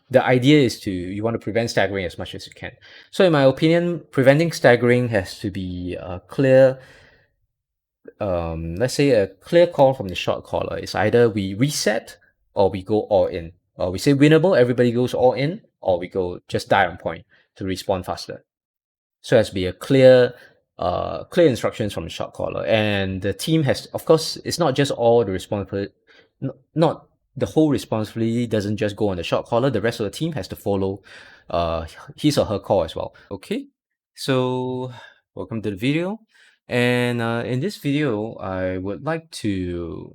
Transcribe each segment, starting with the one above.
the idea is you want to prevent staggering as much as you can. So in my opinion, preventing staggering has to be a clear, let's say a clear call from the shot caller. It's either we reset or we go all in. Or we say winnable, everybody goes all in, or we go just die on point to respawn faster. So it has to be a clear instructions from the shot caller. And the team has, of course, it's not just all the responsibility, not the whole responsibility doesn't just go on the shot caller. The rest of the team has to follow uh, his or her call as well. Okay, so welcome to the video. And in this video, I would like to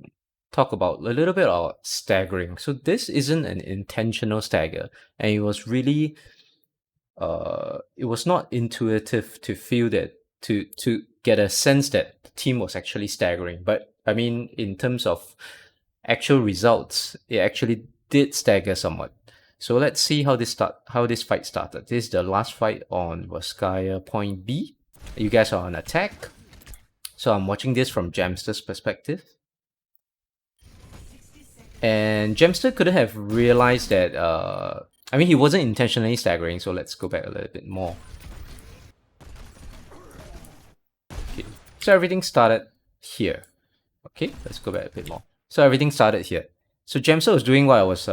talk about a little bit about staggering. So this isn't an intentional stagger, and it was not intuitive to feel that to get a sense that the team was actually staggering. But I mean, in terms of actual results, it actually did stagger somewhat. So let's see how this fight started. This is the last fight on Volskaya Point B. You guys are on attack. So I'm watching this from Jamster's perspective. And Jamster couldn't have realized that I mean, he wasn't intentionally staggering, so let's go back a little bit more. Okay. So everything started here. Okay, let's go back a bit more. So everything started here. So Jamster was doing what I was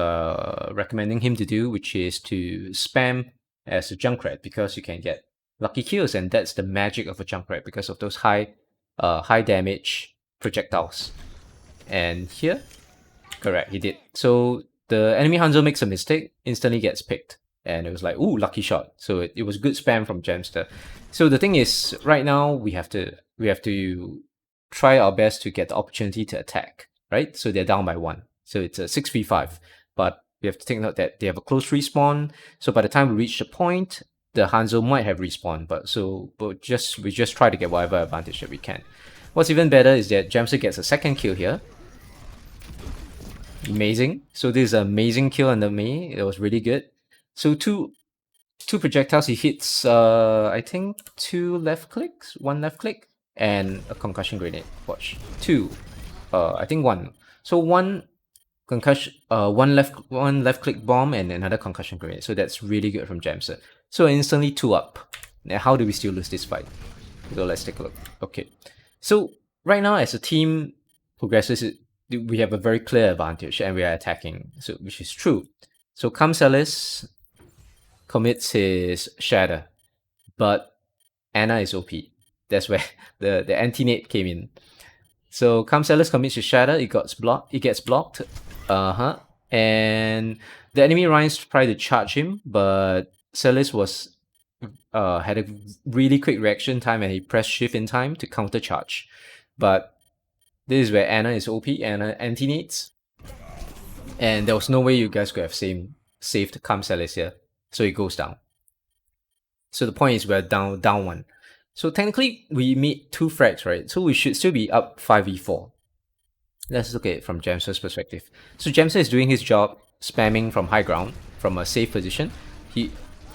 recommending him to do, which is to spam as a Junkrat, because you can get lucky kills, and that's the magic of a Junkrat because of those high damage projectiles. And here, correct, he did. So the enemy Hanzo makes a mistake, instantly gets picked. And it was like, ooh, lucky shot. So it was good spam from Jamster. So the thing is, right now we have to try our best to get the opportunity to attack, right? So they're down by 1. So it's a 6v5. But we have to take note that they have a close respawn. So by the time we reach the point, the Hanzo might have respawned. But we just try to get whatever advantage that we can. What's even better is that Jamster gets a second kill here. Amazing. So this is an amazing kill under me. It was really good. So two projectiles, he hits I think 2 left clicks, 1 left click, and a concussion grenade. Watch. 2. I think 1. So 1 concussion, one left click bomb and another concussion grenade. So that's really good from Jamster. So instantly 2 up. Now how do we still lose this fight? So let's take a look. Okay. So right now as a team progresses, we have a very clear advantage and we are attacking, so which is true. So Kamsalis commits his Shatter, but Ana is OP. That's where the anti-nade came in. So Kamsalis commits his Shatter, it gets blocked. And the enemy Rhines try to charge him, but Celis was had a really quick reaction time and he pressed shift in time to counter charge. But this is where Ana is OP, Ana anti-nades. And there was no way you guys could have saved Kamsalis here. So it goes down. So the point is we're down 1. So technically we made 2 frags, right? So we should still be up 5v4. Let's look at it from Jamster's perspective. So Jamster is doing his job, spamming from high ground, from a safe position.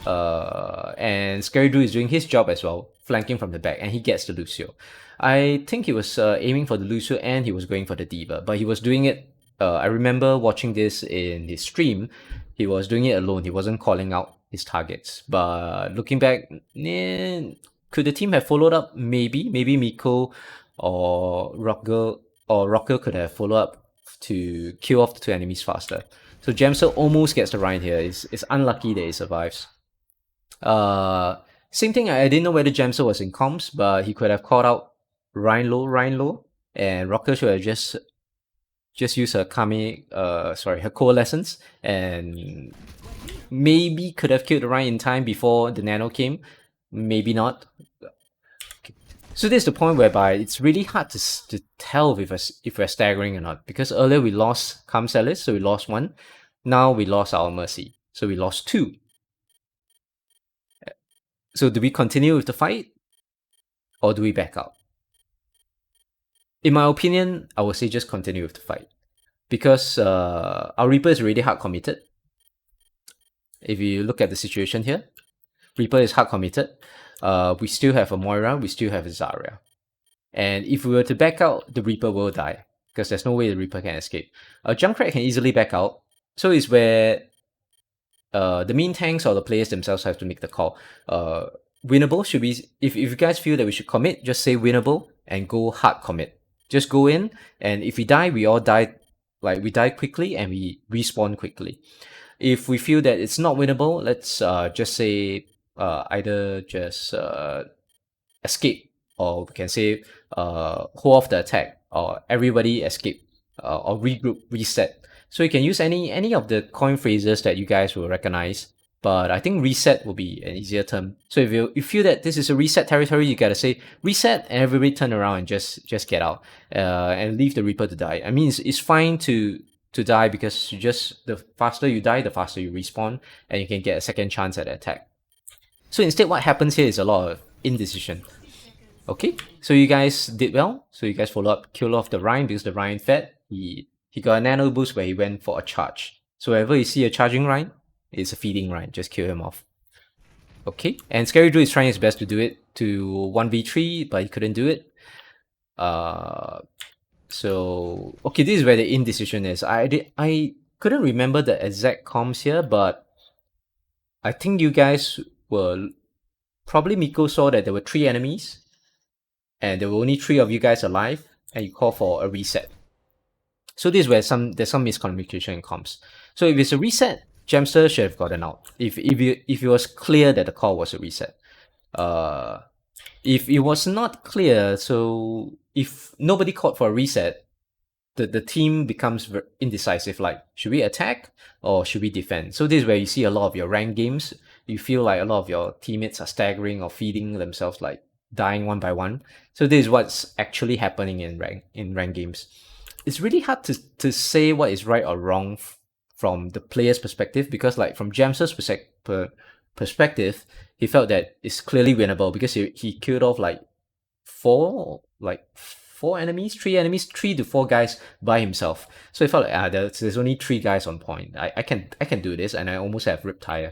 And Scary Drew is doing his job as well, flanking from the back, and he gets the Lucio. I think he was aiming for the Lucio and he was going for the D.Va, but he was doing it. I remember watching this in his stream. He was doing it alone. He wasn't calling out his targets. But looking back, could the team have followed up? Maybe Miko or Rocker could have followed up to kill off the 2 enemies faster. So Jamster almost gets the Rein here. It's unlucky that he survives. Same thing, I didn't know whether Jamster was in comms, but he could have called out Rein low, and Rocker should have just used her her coalescence, and maybe could have killed the Rein in time before the nano came. Maybe not. Okay. So this is the point whereby it's really hard to tell if we're staggering or not, because earlier we lost Kamsalis, so we lost 1. Now we lost our Mercy, so we lost 2. So do we continue with the fight? Or do we back out? In my opinion, I would say just continue with the fight. Because our Reaper is already hard committed. If you look at the situation here, Reaper is hard committed. We still have a Moira, we still have a Zarya. And if we were to back out, the Reaper will die, because there's no way the Reaper can escape. A Junkrat can easily back out. So it's where the main tanks or the players themselves have to make the call. Winnable should be, if you guys feel that we should commit, just say winnable and go hard commit. Just go in, and if we die, we all die, like we die quickly and we respawn quickly. If we feel that it's not winnable, let's just say either just escape, or we can say hold off the attack, or everybody escape, or regroup, reset. So you can use any of the coin phrases that you guys will recognize, but I think reset will be an easier term. So if you feel that this is a reset territory, you gotta say reset and everybody turn around and just get out and leave the Reaper to die. I mean, it's fine to die, because the faster you die, the faster you respawn, and you can get a second chance at the attack. So instead, what happens here is a lot of indecision. Okay, so you guys did well. So you guys follow up, kill off the Rein, because the Rein fed. He got a nano boost where he went for a charge. So whenever you see a charging Rein, it's a feeding Rein. Just kill him off. Okay, and Scary Drew is trying his best to do it to 1v3, but he couldn't do it. So okay, this is where the indecision is. I couldn't remember the exact comms here, but I think you guys were probably Miko saw that there were 3 enemies, and there were only 3 of you guys alive, and you call for a reset. So this is where there's some miscommunication in comms. So if it's a reset, Gemster should have gotten out. If it was clear that the call was a reset. If it was not clear, so if nobody called for a reset, the team becomes indecisive, like should we attack or should we defend? So this is where you see a lot of your ranked games. You feel like a lot of your teammates are staggering or feeding themselves, like dying one by one. So this is what's actually happening in ranked games. It's really hard to say what is right or wrong from the player's perspective, because like from Gemster's perspective, he felt that it's clearly winnable because he killed off like 3 enemies, 3 to 4 guys by himself. So he felt like there's only 3 guys on point. I can do this, and I almost have Riptire.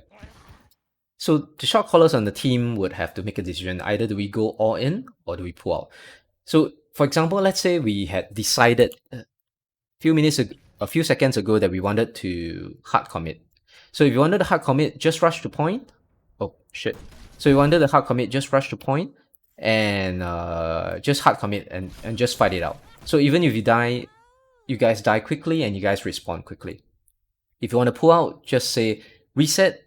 So the shot callers on the team would have to make a decision. Either do we go all in or do we pull out? So for example, let's say we had decided a few seconds ago that we wanted to hard commit. So if you wanted to hard commit, just rush to point. Oh shit. So you wanted to hard commit, just rush to point and just hard commit and just fight it out. So even if you die, you guys die quickly and you guys respawn quickly. If you want to pull out, just say reset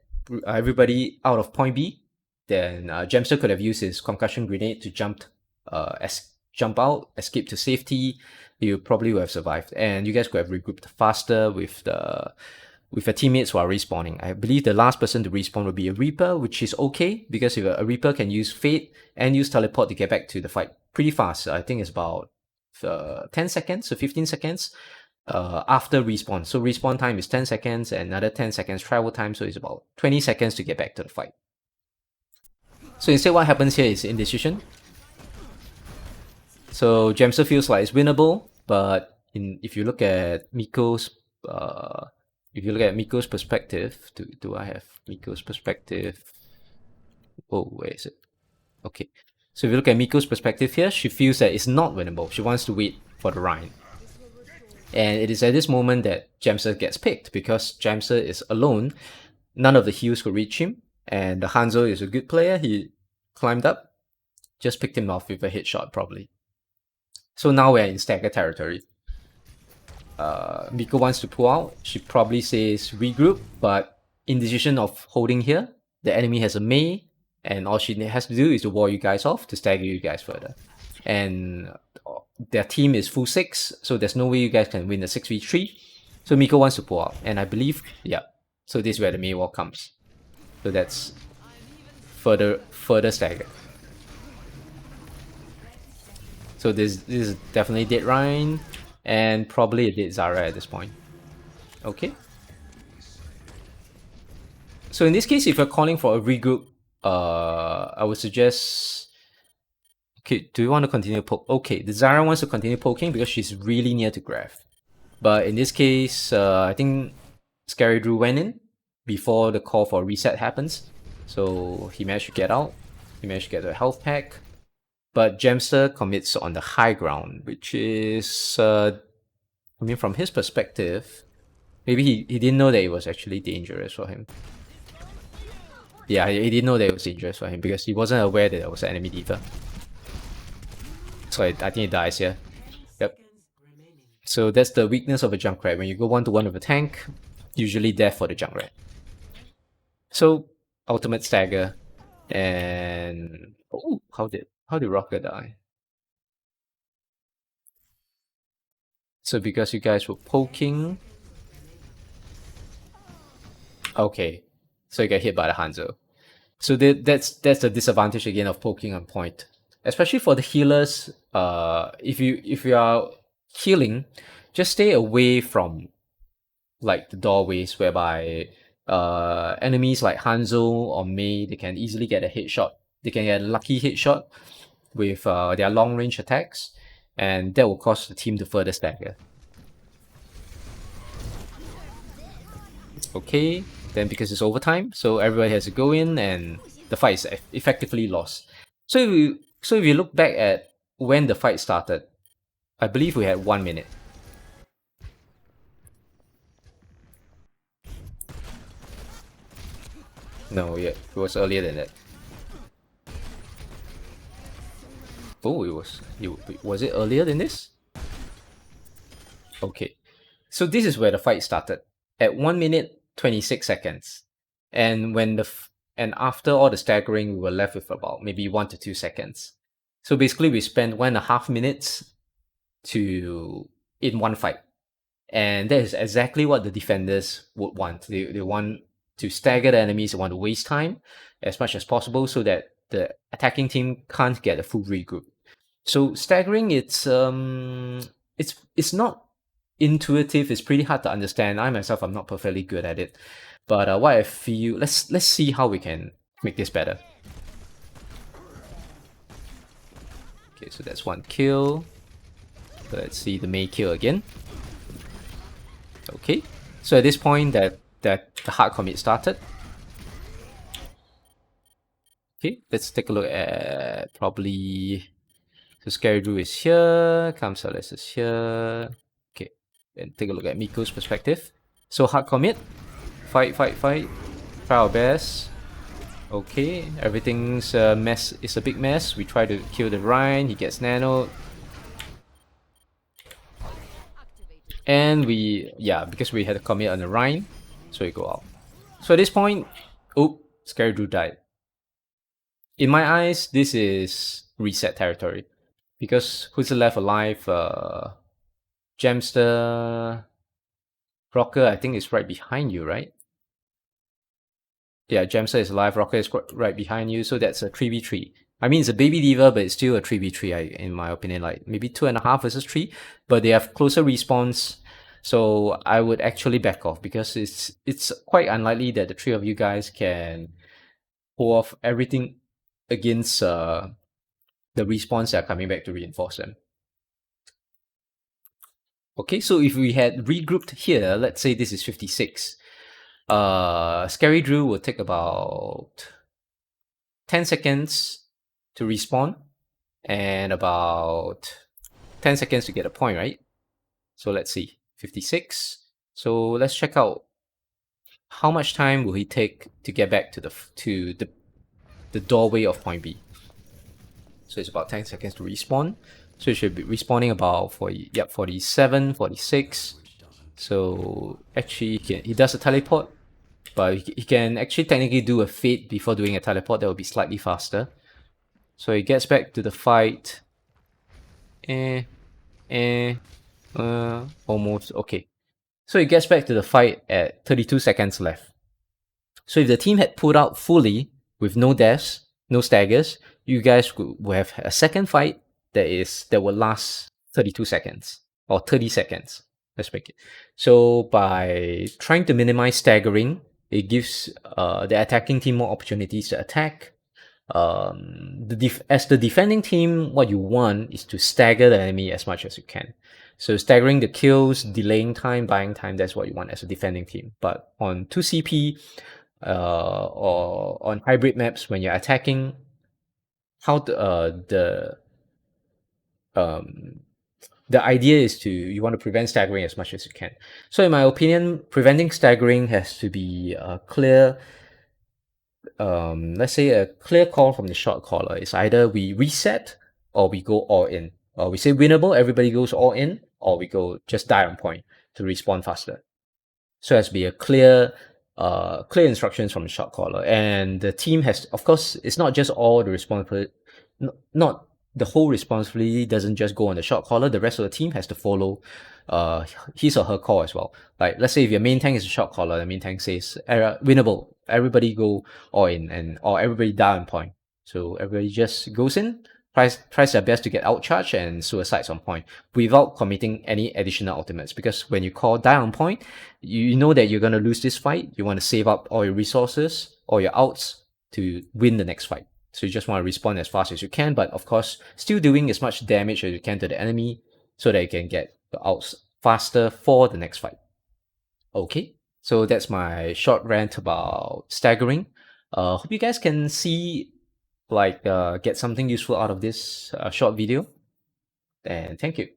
everybody out of point B. Then Gemster could have used his concussion grenade to jump out, escape to safety. You probably would have survived, and you guys could have regrouped faster with your teammates who are respawning. I believe the last person to respawn would be a Reaper, which is okay, because if a Reaper can use Fate and use Teleport to get back to the fight pretty fast. I think it's about 10 seconds or 15 seconds after respawn. So respawn time is 10 seconds and another 10 seconds travel time, so it's about 20 seconds to get back to the fight. So instead, what happens here is indecision. So Gemster feels like it's winnable, but if you look at Miko's perspective, do I have Miko's perspective? Oh, where is it? Okay. So if you look at Miko's perspective here, she feels that it's not winnable. She wants to wait for the Rein. And it is at this moment that Gemster gets picked, because Gemster is alone. None of the heals could reach him, and the Hanzo is a good player. He climbed up, just picked him off with a headshot probably. So now we're in stagger territory. Miko wants to pull out. She probably says regroup, but indecision of holding here. The enemy has a Mei, and all she has to do is to wall you guys off to stagger you guys further. And their team is full 6, so there's no way you guys can win the 6v3. So Miko wants to pull out, and I believe, yeah. So this is where the Mei wall comes. So that's further stagger. So this is definitely dead Rein, and probably a dead Zarya at this point. Okay. So in this case, if you're calling for a regroup, I would suggest... Okay, do you want to continue poke? Okay, the Zarya wants to continue poking because she's really near to Graph. But in this case, I think Scary Drew went in before the call for reset happens. So he managed to get out. He managed to get a health pack. But Gemster commits on the high ground, which is, I mean, from his perspective, maybe he didn't know that it was actually dangerous for him. Yeah, he didn't know that it was dangerous for him because he wasn't aware that there was an enemy D.Va. So I think he dies here. Yep. So that's the weakness of a Junkrat. When you go 1-to-1 with a tank, usually death for the Junkrat. So ultimate stagger, and oh, how did Rocker die? So because you guys were poking, okay, so you get hit by the Hanzo. So that's the disadvantage again of poking on point, especially for the healers. If you are healing, just stay away from like the doorways whereby enemies like Hanzo or Mei, they can easily get a headshot. They can get a lucky headshot with their long range attacks, and that will cause the team to further stagger. Okay, then because it's overtime, so everybody has to go in and the fight is effectively lost. So if you look back at when the fight started, I believe we had 1 minute. No, yeah, it was earlier than that. Oh, was it earlier than this? Okay, so this is where the fight started at 1 minute 26 seconds, and and after all the staggering, we were left with about maybe 1 to 2 seconds. So basically, we spent 1.5 minutes to in one fight, and that is exactly what the defenders would want. They want to stagger the enemies. They want to waste time as much as possible so that the attacking team can't get a full regroup. So staggering, it's not intuitive. It's pretty hard to understand. I myself, I'm not perfectly good at it, but what I feel, let's see how we can make this better. Okay, so that's one kill. Let's see the Mei kill again. Okay, so at this point that the hard commit started. Okay, let's take a look at probably. So Scary Drew is here, Kamsalis is here. Okay, and take a look at Miko's perspective. So hard commit, fight, try our best. Okay, everything's a mess. It's a big mess. We try to kill the Rein. He gets nanoed. And because we had a commit on the Rein, so we go out. So at this point, oh, Scary Drew died. In my eyes, this is reset territory. Because who's left alive? Gemster, Rocker, I think is right behind you, right? Yeah, Gemster is alive, Rocker is right behind you, so that's a 3v3. I mean, it's a baby D.Va, but it's still a 3v3, in my opinion, like maybe 2.5 versus 3, but they have closer respawns, so I would actually back off because it's quite unlikely that the three of you guys can pull off everything against the respawns that are coming back to reinforce them. Okay, so if we had regrouped here, let's say this is 56, Scary Drew will take about 10 seconds to respawn and about 10 seconds to get a point, right? So let's see, 56. So let's check out how much time will he take to get back to the doorway of point B. So it's about 10 seconds to respawn. So it should be respawning about 47, 46. So actually he does a teleport, but he can actually technically do a fade before doing a teleport. That will be slightly faster. So he gets back to the fight. Almost. Okay. So he gets back to the fight at 32 seconds left. So if the team had pulled out fully with no deaths, no staggers, you guys will have a second fight that will last 32 seconds or 30 seconds. Let's make it. So by trying to minimize staggering, it gives the attacking team more opportunities to attack. As the defending team, what you want is to stagger the enemy as much as you can. So staggering the kills, delaying time, buying time, that's what you want as a defending team. But on 2CP or on hybrid maps, when you're attacking, the idea is you want to prevent staggering as much as you can. So in my opinion, preventing staggering has to be clear let's say a clear call from the shot caller is either we reset or we go all in. Or we say winnable, everybody goes all in, or we go just die on point to respawn faster. So it has to be a clear instructions from the shot caller. And the team has, of course, it's not just all the responsibility, not the whole responsibility doesn't just go on the shot caller. The rest of the team has to follow his or her call as well. Like, let's say if your main tank is a shot caller, the main tank says winnable, everybody go all in, and or everybody die on point. So everybody just goes in, tries their best to get outcharged and suicides on point without committing any additional ultimates. Because when you call die on point, you know that you're going to lose this fight. You want to save up all your resources, all your outs to win the next fight. So you just want to respond as fast as you can, but of course, still doing as much damage as you can to the enemy so that you can get the outs faster for the next fight. Okay, so that's my short rant about staggering. Hope you guys can see, get something useful out of this short video. And thank you.